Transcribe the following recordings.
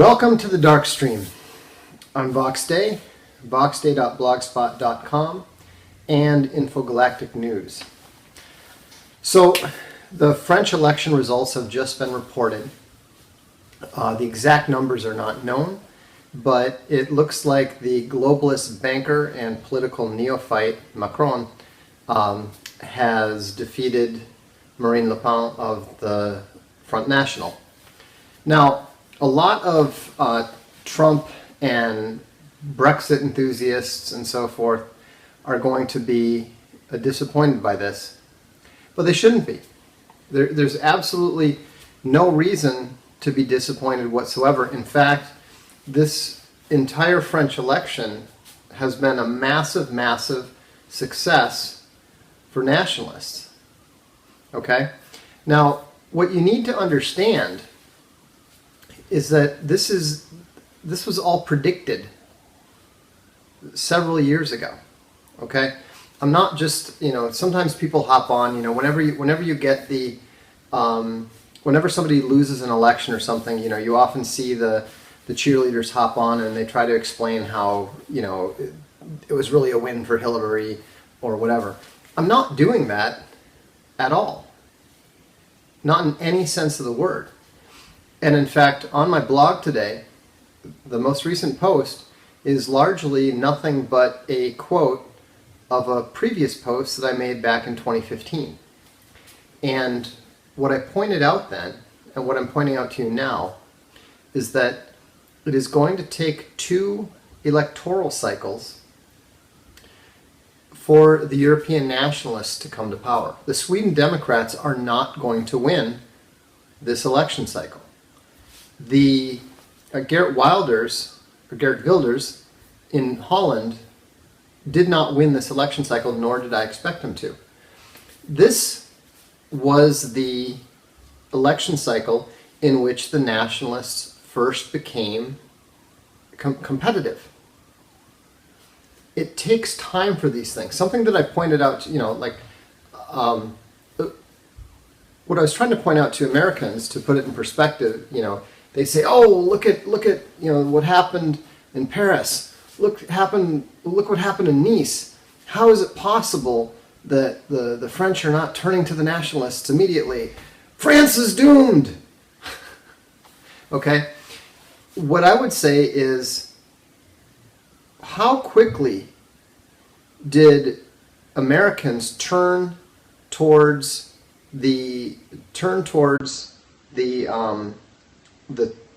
Welcome to the Darkstream. I'm VoxDay, voxday.blogspot.com, and Infogalactic News. So, the French election results have just been reported. The exact numbers are not known, but it looks like the globalist banker and political neophyte Macron has defeated Marine Le Pen of the Front National. Now, a lot of Trump and Brexit enthusiasts and so forth are going to be disappointed by this, but they shouldn't be. There's absolutely no reason to be disappointed whatsoever. In fact, this entire French election has been a massive, massive success for nationalists. Okay? Now, what you need to understand is that this was all predicted several years ago. Okay? I'm not just, sometimes people hop on, whenever you get the whenever somebody loses an election or something, you often see the cheerleaders hop on and they try to explain how, it was really a win for Hillary or whatever. I'm not doing that at all. Not in any sense of the word. And in fact, on my blog today, the most recent post is largely nothing but a quote of a previous post that I made back in 2015. And what I pointed out then, and what I'm pointing out to you now, is that it is going to take 2 electoral cycles for the European nationalists to come to power. The Sweden Democrats are not going to win this election cycle. The Geert Wilders in Holland did not win this election cycle, nor did I expect him to. This was the election cycle in which the nationalists first became competitive. It takes time for these things. Something that I pointed out, what I was trying to point out to Americans, to put it in perspective, they say, "Oh, look at what happened in Paris. Look what happened in Nice. How is it possible that the French are not turning to the nationalists immediately? France is doomed." Okay? What I would say is, how quickly did Americans turn towards the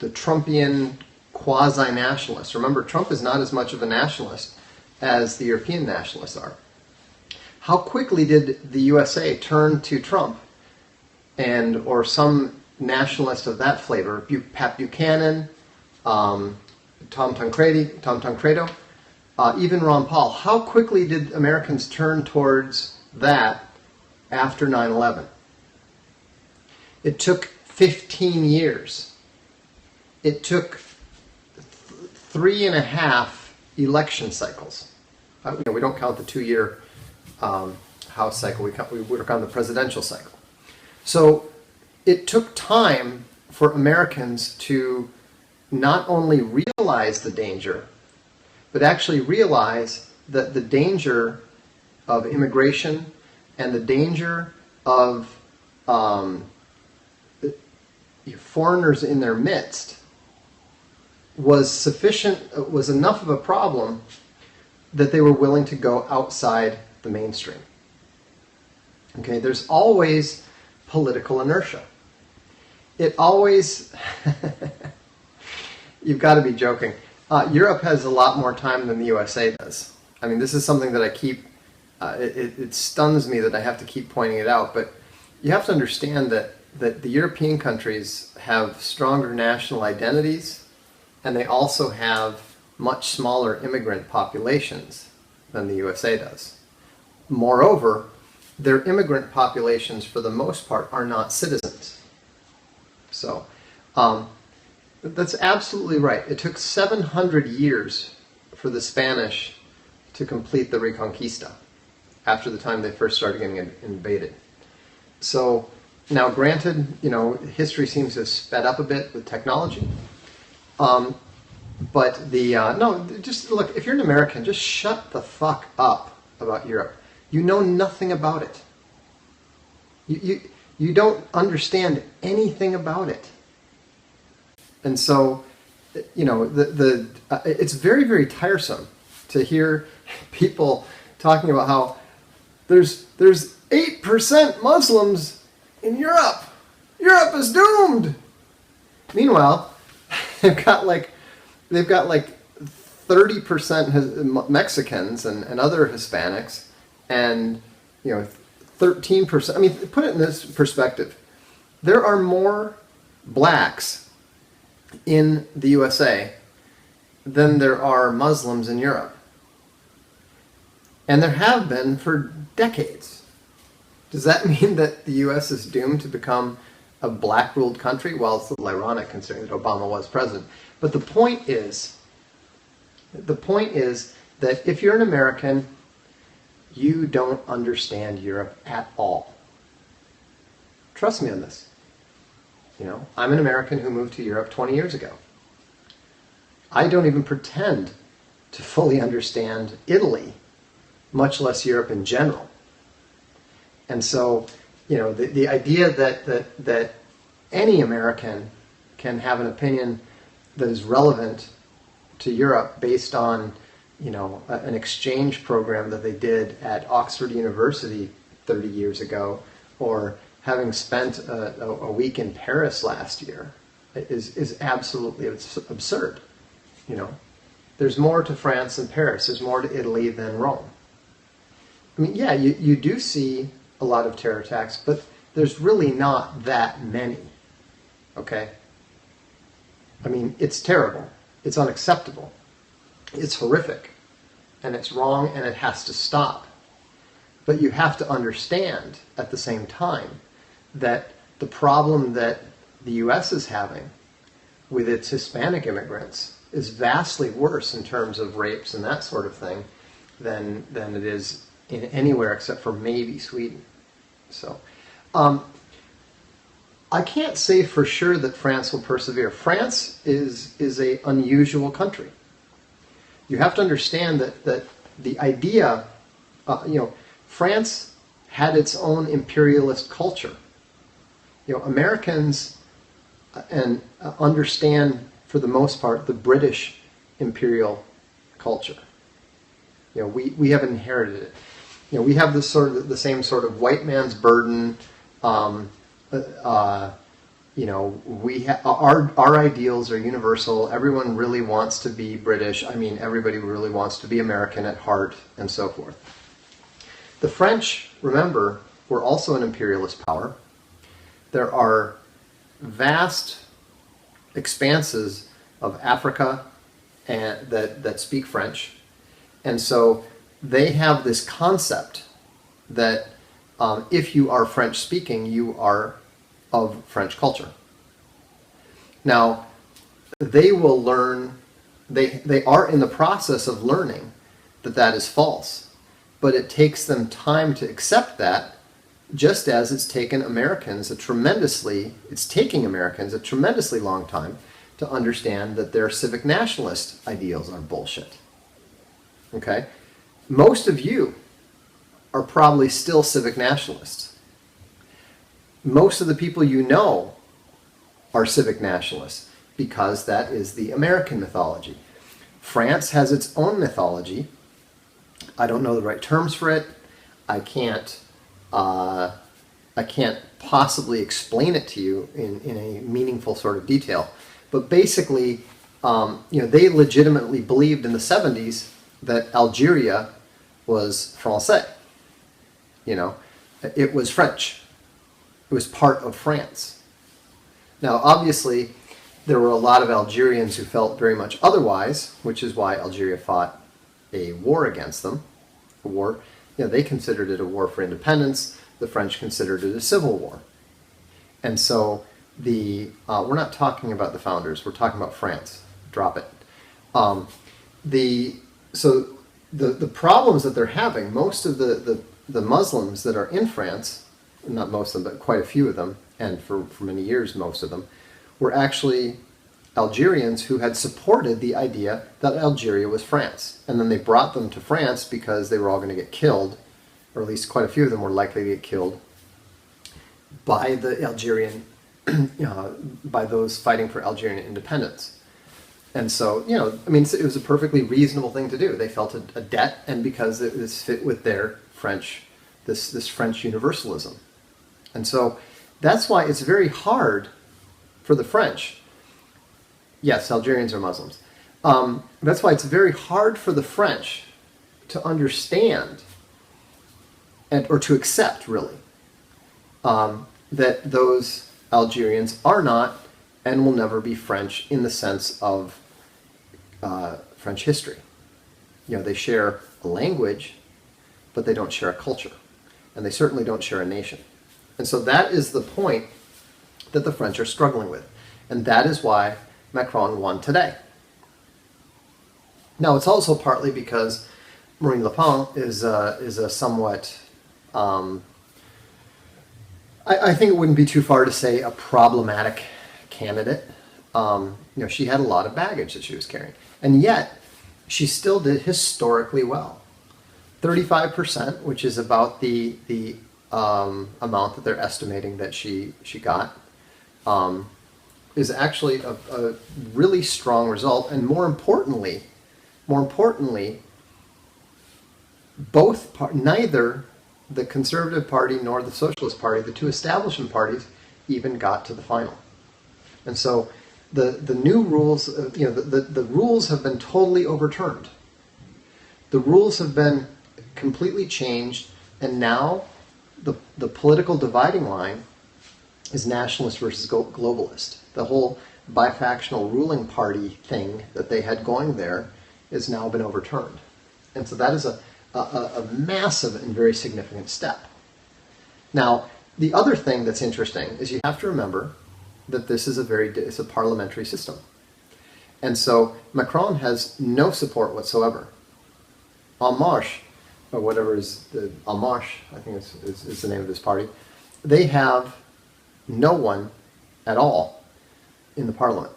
Trumpian quasi-nationalists? Remember, Trump is not as much of a nationalist as the European nationalists are. How quickly did the USA turn to Trump or some nationalist of that flavor? Pat Buchanan, Tom Tancredo, even Ron Paul. How quickly did Americans turn towards that after 9/11? It took 15 years. It took 3.5 election cycles. We don't count the 2-year House cycle. We work on the presidential cycle. So it took time for Americans to not only realize the danger, but actually realize that the danger of immigration and the danger of foreigners in their midst was enough of a problem that they were willing to go outside the mainstream. Okay, there's always political inertia. It always, you've got to be joking. Europe has a lot more time than the USA does. I mean, this is something that I keep, it stuns me that I have to keep pointing it out, but you have to understand that the European countries have stronger national identities, and they also have much smaller immigrant populations than the USA does. Moreover, their immigrant populations, for the most part, are not citizens. So, that's absolutely right. It took 700 years for the Spanish to complete the Reconquista after the time they first started getting invaded. So, now granted, history seems to have sped up a bit with technology, But no, just look, if you're an American, just shut the fuck up about Europe. You know nothing about it. You don't understand anything about it. And so, it's very, very tiresome to hear people talking about how there's 8% Muslims in Europe. Europe is doomed. Meanwhile, they've got like 30% Mexicans and other Hispanics, and 13%. I mean, put it in this perspective. There are more blacks in the USA than there are Muslims in Europe. And there have been for decades. Does that mean that the US is doomed to become a black-ruled country? Well, it's a little ironic considering that Obama was president. But the point is that if you're an American, you don't understand Europe at all. Trust me on this. I'm an American who moved to Europe 20 years ago. I don't even pretend to fully understand Italy, much less Europe in general. And so, the idea that any American can have an opinion that is relevant to Europe based on, an exchange program that they did at Oxford University 30 years ago, or having spent a week in Paris last year, is absolutely absurd. There's more to France than Paris. There's more to Italy than Rome. I mean, yeah, you do see a lot of terror attacks, but there's really not that many. Okay? I mean, it's terrible. It's unacceptable. It's horrific. And it's wrong, and it has to stop. But you have to understand at the same time that the problem that the U.S. is having with its Hispanic immigrants is vastly worse in terms of rapes and that sort of thing than it is in anywhere except for maybe Sweden. So, I can't say for sure that France will persevere. France is a unusual country. You have to understand that the idea, France had its own imperialist culture. Americans understand, for the most part, the British imperial culture. We have inherited it. We have the same sort of white man's burden. Our ideals are universal. Everyone really wants to be British. I mean, everybody really wants to be American at heart, and so forth. The French, remember, were also an imperialist power. There are vast expanses of Africa that speak French, and so they have this concept that if you are French speaking, you are of French culture. Now, they will learn, they are in the process of learning that is false, but it takes them time to accept that, just as it's taking Americans a tremendously long time to understand that their civic nationalist ideals are bullshit. Okay? Most of you are probably still civic nationalists. Most of the people you know are civic nationalists because that is the American mythology. France has its own mythology. I don't know the right terms for it. I can't possibly explain it to you in a meaningful sort of detail. But basically, they legitimately believed in the 70s that Algeria was Francais. It was French. It was part of France. Now, obviously, there were a lot of Algerians who felt very much otherwise, which is why Algeria fought a war against them. A war, they considered it a war for independence. The French considered it a civil war. And so we're not talking about the founders. We're talking about France. Drop it. The problems that they're having, most of the Muslims that are in France, not most of them, but quite a few of them, and for many years most of them, were actually Algerians who had supported the idea that Algeria was France. And then they brought them to France because they were all going to get killed, or at least quite a few of them were likely to get killed by the Algerian, by those fighting for Algerian independence. And so, I mean, it was a perfectly reasonable thing to do. They felt a debt, and because it was fit with their French, this French universalism. And so that's why it's very hard for the French. Yes, Algerians are Muslims. That's why it's very hard for the French to understand or to accept, really, that those Algerians are not and will never be French in the sense of French history. They share a language, but they don't share a culture. And they certainly don't share a nation. And so that is the point that the French are struggling with. And that is why Macron won today. Now, it's also partly because Marine Le Pen is a somewhat, I think it wouldn't be too far to say a problematic candidate. She had a lot of baggage that she was carrying. And yet, she still did historically well. 35%, which is about the amount that they're estimating that she got, is actually a really strong result. And more importantly, neither the Conservative Party nor the Socialist Party, the two establishment parties, even got to the final. And so the new rules, the rules have been totally overturned. The rules have been completely changed, and now the political dividing line is nationalist versus globalist. The whole bifactional ruling party thing that they had going there has now been overturned. And so that is a massive and very significant step. Now, the other thing that's interesting is you have to remember that this is it's a parliamentary system. And so Macron has no support whatsoever. En Marche, or whatever is the En Marche, I think is the name of this party, they have no one at all in the parliament.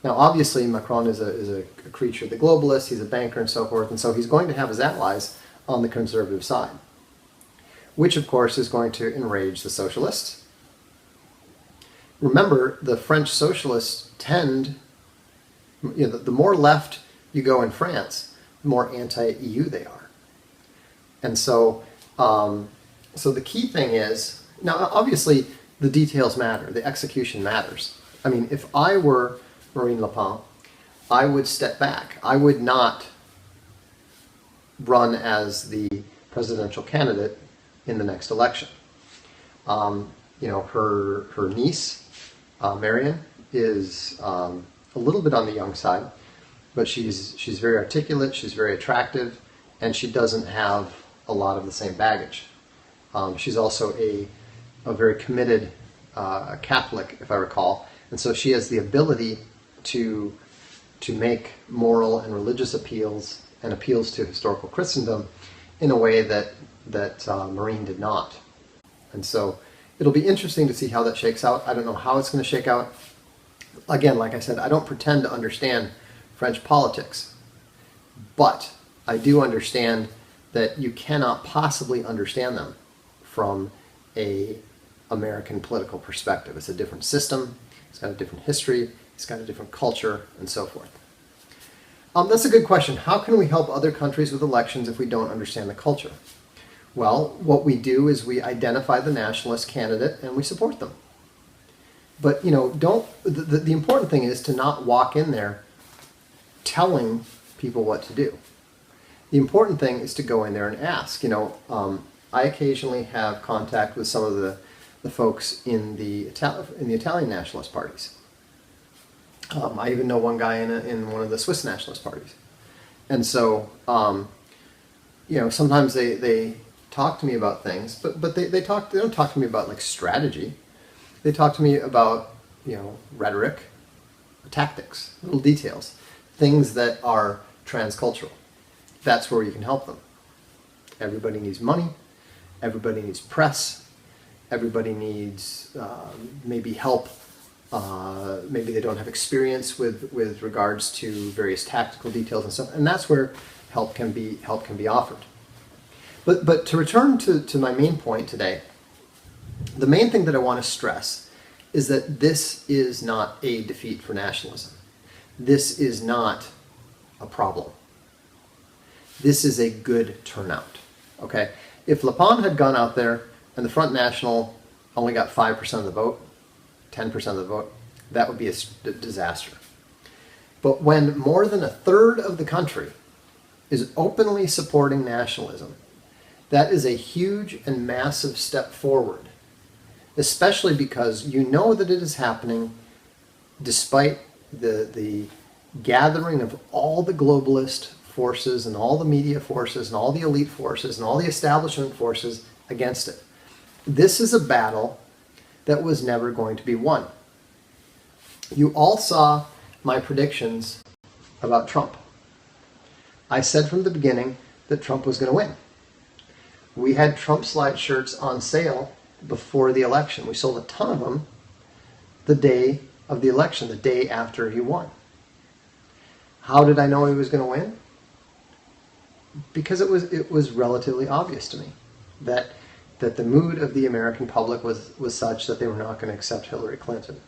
Now, obviously, Macron is a creature of the globalists, he's a banker and so forth, and so he's going to have his allies on the conservative side, which, of course, is going to enrage the socialists. Remember, the French socialists tend, the more left you go in France, the more anti-EU they are. And so, so the key thing is, now obviously the details matter, the execution matters. I mean, if I were Marine Le Pen, I would step back. I would not run as the presidential candidate in the next election. Her niece, Marion, is a little bit on the young side, but she's very articulate, she's very attractive, and she doesn't have a lot of the same baggage. She's also a very committed Catholic, if I recall, and so she has the ability to make moral and religious appeals and appeals to historical Christendom in a way that Marine did not. And so it'll be interesting to see how that shakes out. I don't know how it's going to shake out. Again, like I said, I don't pretend to understand French politics, but I do understand that you cannot possibly understand them from an American political perspective. It's a different system, it's got a different history, it's got a different culture, and so forth. That's a good question. How can we help other countries with elections if we don't understand the culture? Well, what we do is we identify the nationalist candidate and we support them. But, the important thing is to not walk in there telling people what to do. The important thing is to go in there and ask. I occasionally have contact with some of the folks in the Italian nationalist parties. I even know one guy in one of the Swiss nationalist parties. And so, sometimes they talk to me about things, but they don't talk to me about like strategy. They talk to me about, rhetoric, tactics, little details, things that are transcultural. That's where you can help them. Everybody needs money. Everybody needs press. Everybody needs maybe help Maybe they don't have experience with regards to various tactical details and stuff, and that's where help can be offered. But to return to my main point today, the main thing that I want to stress is that this is not a defeat for nationalism. This is not a problem. This is a good turnout. Okay? If Le Pen had gone out there and the Front National only got 5% of the vote, 10% of the vote, that would be a disaster. But when more than a third of the country is openly supporting nationalism, that is a huge and massive step forward, especially because you know that it is happening despite the gathering of all the globalist forces and all the media forces and all the elite forces and all the establishment forces against it. This is a battle that was never going to be won. You all saw my predictions about Trump. I said from the beginning that Trump was going to win. We had Trump slide shirts on sale before the election. We sold a ton of them the day of the election, the day after he won. How did I know he was going to win? Because it was relatively obvious to me that the mood of the American public was such that they were not going to accept Hillary Clinton.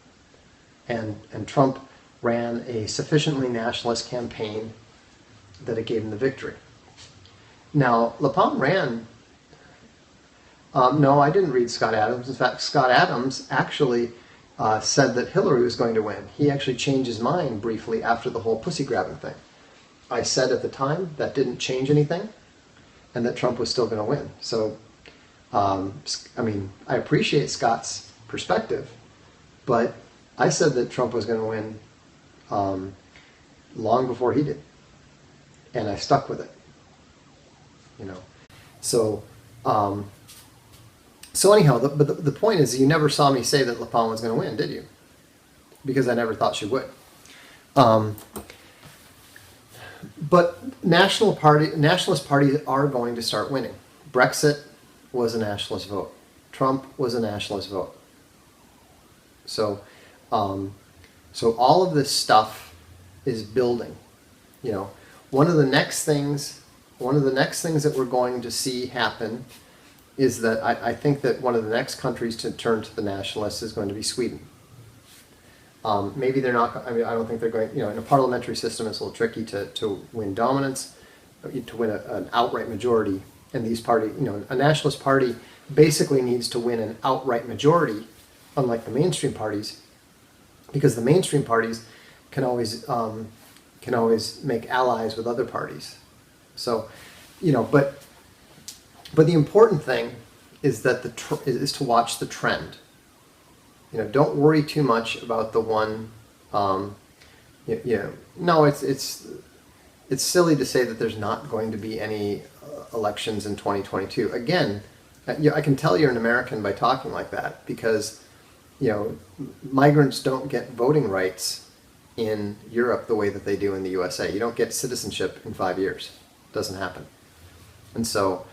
And Trump ran a sufficiently nationalist campaign that it gave him the victory. Now, Le Pen ran... no, I didn't read Scott Adams. In fact, Scott Adams actually said that Hillary was going to win. He actually changed his mind briefly after the whole pussy grabbing thing. I said at the time that didn't change anything and that Trump was still going to win. So, I mean, I appreciate Scott's perspective, but I said that Trump was going to win long before he did. And I stuck with it, you know. So, so anyhow, the point is, you never saw me say that Le Pen was going to win, did you? Because I never thought she would. But nationalist parties are going to start winning. Brexit was a nationalist vote. Trump was a nationalist vote. So, so all of this stuff is building. You know, one of the next things that we're going to see happen is that I think that one of the next countries to turn to the nationalists is going to be Sweden. Maybe they're not, I mean, I don't think they're going, you know, in a parliamentary system it's a little tricky to win dominance, to win an outright majority. And these parties, you know, a nationalist party basically needs to win an outright majority, unlike the mainstream parties, because the mainstream parties can always make allies with other parties. So, you know, but the important thing is that is to watch the trend. You know, don't worry too much about the one. No, it's silly to say that there's not going to be any elections in 2022. Again, I can tell you're an American by talking like that, because, you know, migrants don't get voting rights in Europe the way that they do in the USA. You don't get citizenship in 5 years. It doesn't happen. And so,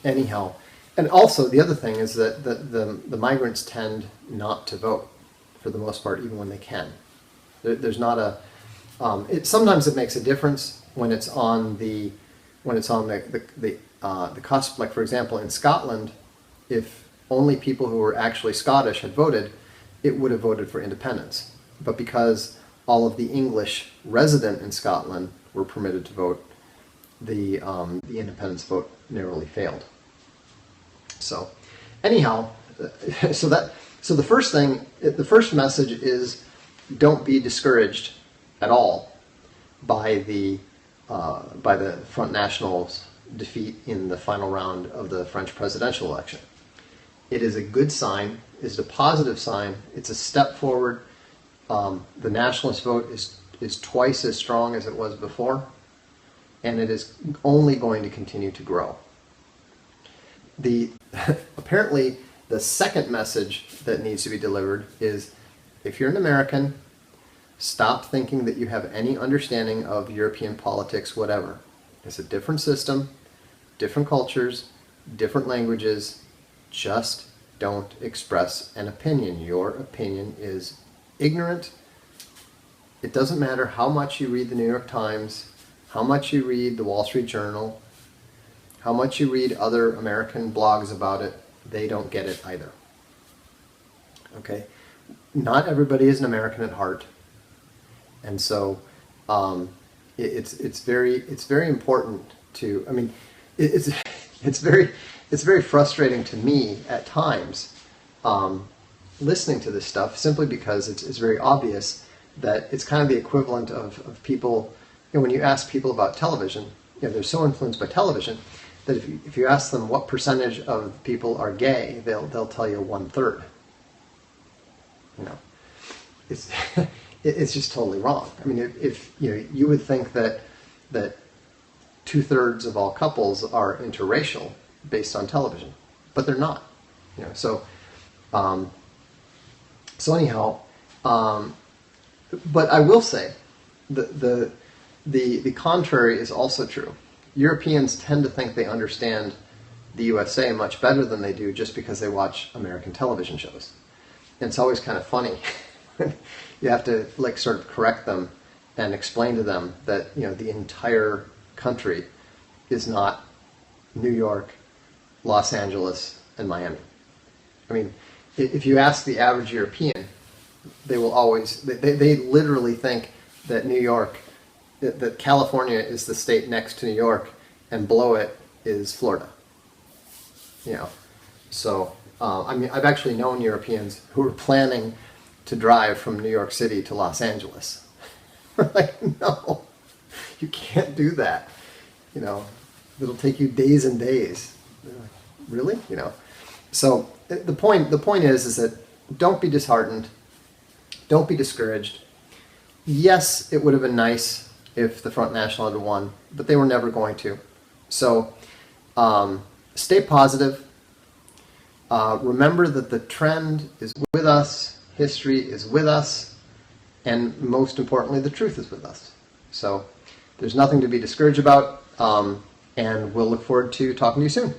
anyhow, and also the other thing is that the migrants tend not to vote for the most part, even when they can. There's not a. Sometimes it makes a difference when it's on the cusp. Like, for example, in Scotland, if only people who were actually Scottish had voted, it would have voted for independence. But because all of the English resident in Scotland were permitted to vote, the independence vote narrowly failed. So, anyhow, so the first thing, the first message is, don't be discouraged at all by the Front National's defeat in the final round of the French presidential election. It is a good sign. It's a positive sign. It's a step forward. The nationalist vote is twice as strong as it was before, and it is only going to continue to grow. Apparently, the second message that needs to be delivered is, if you're an American, stop thinking that you have any understanding of European politics, whatever. It's a different system, different cultures, different languages. Just don't express an opinion. Your opinion is ignorant. It doesn't matter how much you read the New York Times, how much you read the Wall Street Journal, how much you read other American blogs about it, they don't get it either. Okay? Not everybody is an American at heart. And so it's very important to, I mean, it's very frustrating to me at times listening to this stuff, simply because it's very obvious that it's kind of the equivalent of people, when you ask people about television, they're so influenced by television that if you ask them what percentage of people are gay, they'll tell you 1/3. It's it's just totally wrong. I mean, if you would think that 2/3 of all couples are interracial based on television, but they're not. So anyhow, but I will say the contrary is also true. Europeans tend to think they understand the USA much better than they do just because they watch American television shows. And it's always kind of funny. You have to sort of correct them and explain to them that the entire country is not New York, Los Angeles, and Miami. I mean, if you ask the average European, they will always, they literally think that New York, that California is the state next to New York, and below it is Florida. So I mean, I've actually known Europeans who were planning to drive from New York City to Los Angeles. We're like, no, you can't do that. It'll take you days and days. They're like, really? So the point is that don't be disheartened. Don't be discouraged. Yes, it would have been nice if the Front National had won, but they were never going to. So stay positive. Remember that the trend is with us, history is with us, and most importantly, the truth is with us. So there's nothing to be discouraged about, and we'll look forward to talking to you soon.